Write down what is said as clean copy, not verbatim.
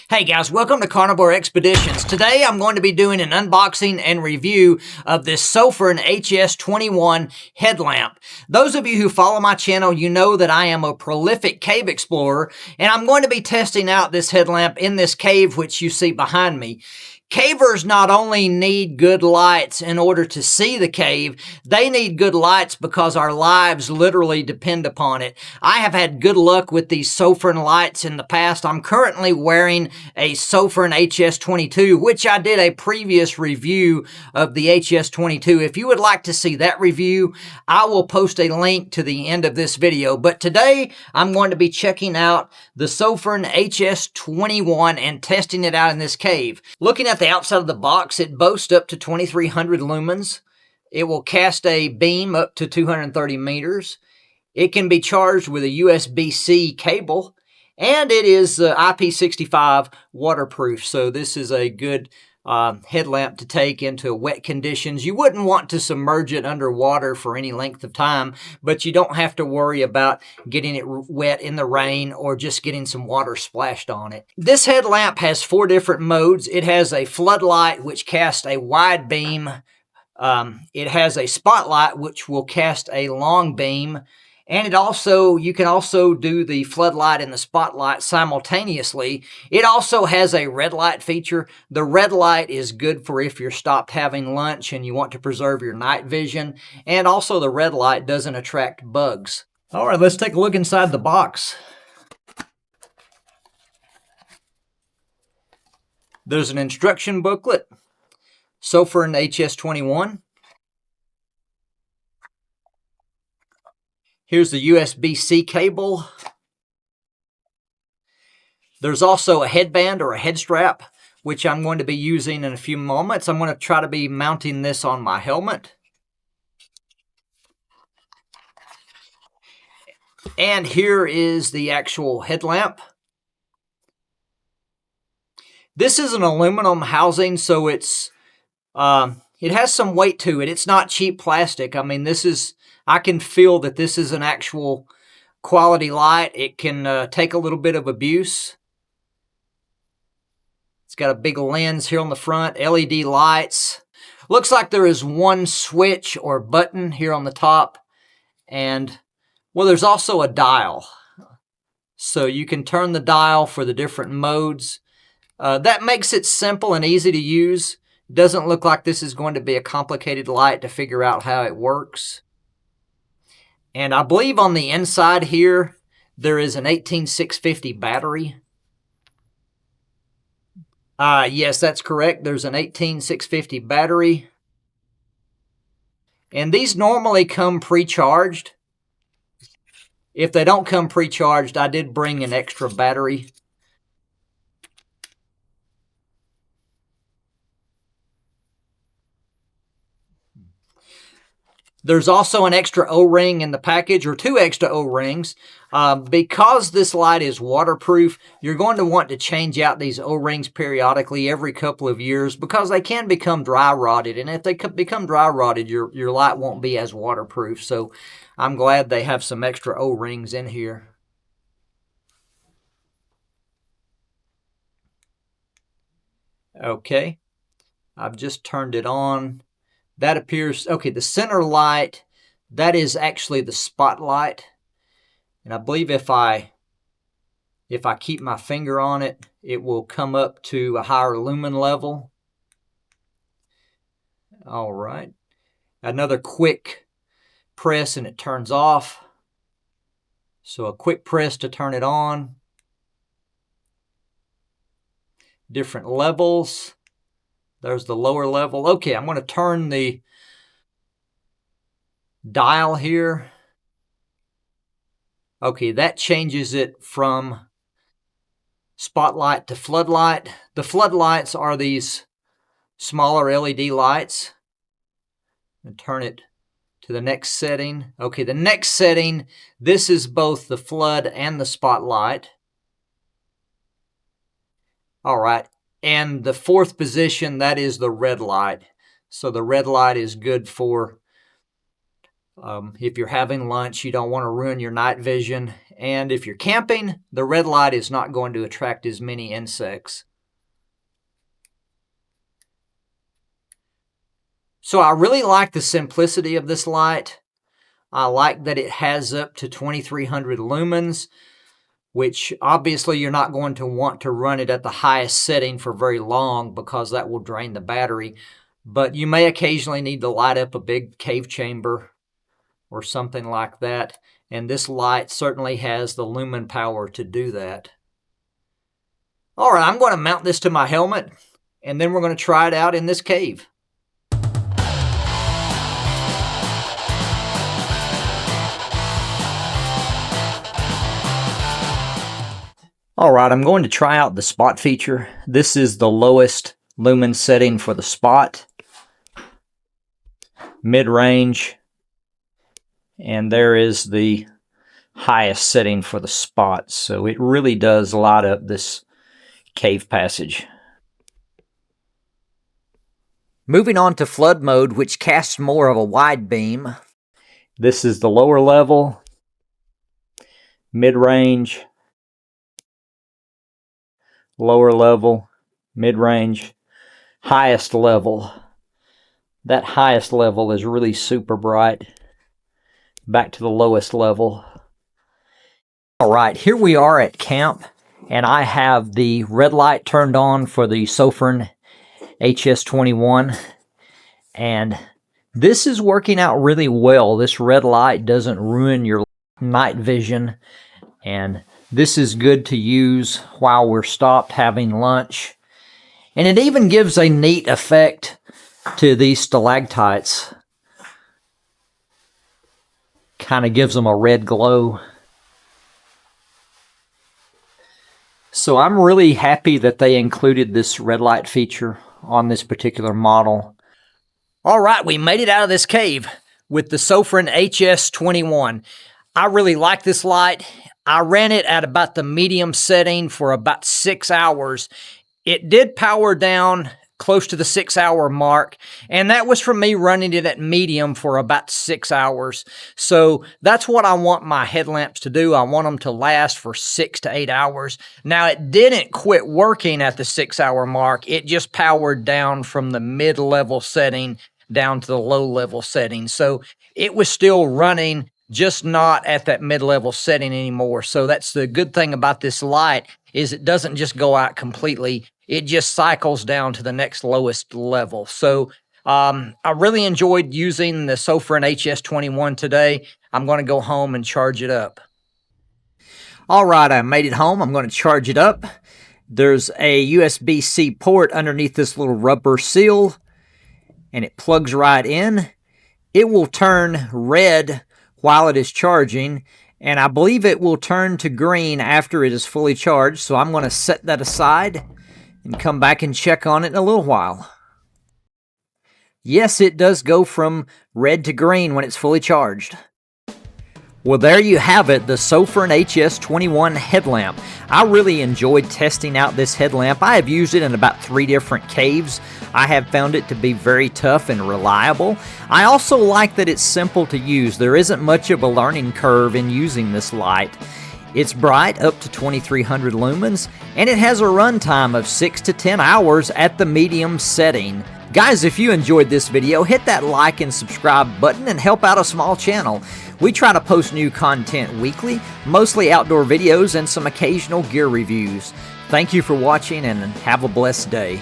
Hey guys, welcome to Carnivore Expeditions. Today I'm going to be doing an unboxing and review of this Sofirn HS21 headlamp. Those of you who follow my channel, you know that I am a prolific cave explorer, and I'm going to be testing out this headlamp in this cave which you see behind me. Cavers not only need good lights in order to see the cave, they need good lights because our lives literally depend upon it. I have had good luck with these Sofirn lights in the past. I'm currently wearing a Sofirn HS22, which I did a previous review of the HS22. If you would like to see that review, I will post a link to the end of this video. But today, I'm going to be checking out the Sofirn HS21 and testing it out in this cave. Looking at the outside of the box, it boasts up to 2300 lumens. It will cast a beam up to 230 meters. It can be charged with a USB-C cable, and it is IP65 waterproof. So this is a good headlamp to take into wet conditions. You wouldn't want to submerge it underwater for any length of time, but you don't have to worry about getting it wet in the rain or just getting some water splashed on it. This headlamp has 4 different modes. It has a floodlight, which casts a wide beam. It has a spotlight, which will cast a long beam. And you can also do the floodlight and the spotlight simultaneously. It also has a red light feature. The red light is good for if you're stopped having lunch and you want to preserve your night vision. And also the red light doesn't attract bugs. All right, let's take a look inside the box. There's an instruction booklet, Sofirn HS21. Here's the USB-C cable. There's also a headband or a head strap, which I'm going to be using in a few moments. I'm going to try to be mounting this on my helmet. And here is the actual headlamp. This is an aluminum housing, so it has some weight to it. It's not cheap plastic. I mean, I can feel that this is an actual quality light. It can take a little bit of abuse. It's got a big lens here on the front, LED lights. Looks like there is one switch or button here on the top. And, well, there's also a dial. So you can turn the dial for the different modes. That makes it simple and easy to use. Doesn't look like this is going to be a complicated light to figure out how it works. And I believe on the inside here, there is an 18650 battery. Yes, that's correct. There's an 18650 battery. And these normally come pre-charged. If they don't come pre-charged, I did bring an extra battery. There's also an extra O-ring in the package, or 2 extra O-rings. Because this light is waterproof, you're going to want to change out these O-rings periodically every couple of years because they can become dry rotted. And if they become dry rotted, your light won't be as waterproof. So I'm glad they have some extra O-rings in here. Okay, I've just turned it on. That appears, okay, the center light, that is actually the spotlight. And I believe if I keep my finger on it, it will come up to a higher lumen level. All right. Another quick press and it turns off. So a quick press to turn it on. Different levels. There's the lower level. Okay, I'm going to turn the dial here. Okay, that changes it from spotlight to floodlight. The floodlights are these smaller LED lights. And turn it to the next setting. Okay, the next setting, this is both the flood and the spotlight. All right. And the 4th position, that is the red light. So the red light is good for if you're having lunch, you don't want to ruin your night vision. And if you're camping, the red light is not going to attract as many insects. So I really like the simplicity of this light. I like that it has up to 2300 lumens, which obviously you're not going to want to run it at the highest setting for very long because that will drain the battery. But you may occasionally need to light up a big cave chamber or something like that. And this light certainly has the lumen power to do that. All right, I'm going to mount this to my helmet, and then we're going to try it out in this cave. All right, I'm going to try out the spot feature. This is the lowest lumen setting for the spot, mid-range, and there is the highest setting for the spot. So it really does light up this cave passage. Moving on to flood mode, which casts more of a wide beam. This is the lower level, mid-range, lower level, mid-range, highest level. That highest level is really super bright. Back to the lowest level. All right, here we are at camp, and I have the red light turned on for the Sofirn HS21, and this is working out really well. This red light doesn't ruin your night vision, and this is good to use while we're stopped having lunch. And it even gives a neat effect to these stalactites. Kind of gives them a red glow. So I'm really happy that they included this red light feature on this particular model. All right, we made it out of this cave with the Sofirn HS21. I really like this light. I ran it at about the medium setting for about 6 hours. It did power down close to the 6-hour mark, and that was from me running it at medium for about 6 hours. So that's what I want my headlamps to do. I want them to last for 6 to 8 hours. Now, it didn't quit working at the 6-hour mark. It just powered down from the mid-level setting down to the low-level setting. So it was still running, just not at that mid-level setting anymore. So that's the good thing about this light, is it doesn't just go out completely. It just cycles down to the next lowest level. So I really enjoyed using the Sofirn HS21 today. I'm going to go home and charge it up. All right, I made it home. I'm going to charge it up. There's a USB-C port underneath this little rubber seal, and it plugs right in. It will turn red while it is charging, and I believe it will turn to green after it is fully charged. So I'm going to set that aside and come back and check on it in a little while. Yes, it does go from red to green when it's fully charged. Well, there you have it, the Sofirn HS21 headlamp. I really enjoyed testing out this headlamp. I have used it in about 3 different caves. I have found it to be very tough and reliable. I also like that it's simple to use. There isn't much of a learning curve in using this light. It's bright, up to 2300 lumens, and it has a runtime of 6 to 10 hours at the medium setting. Guys, if you enjoyed this video, hit that like and subscribe button and help out a small channel. We try to post new content weekly, mostly outdoor videos and some occasional gear reviews. Thank you for watching, and have a blessed day.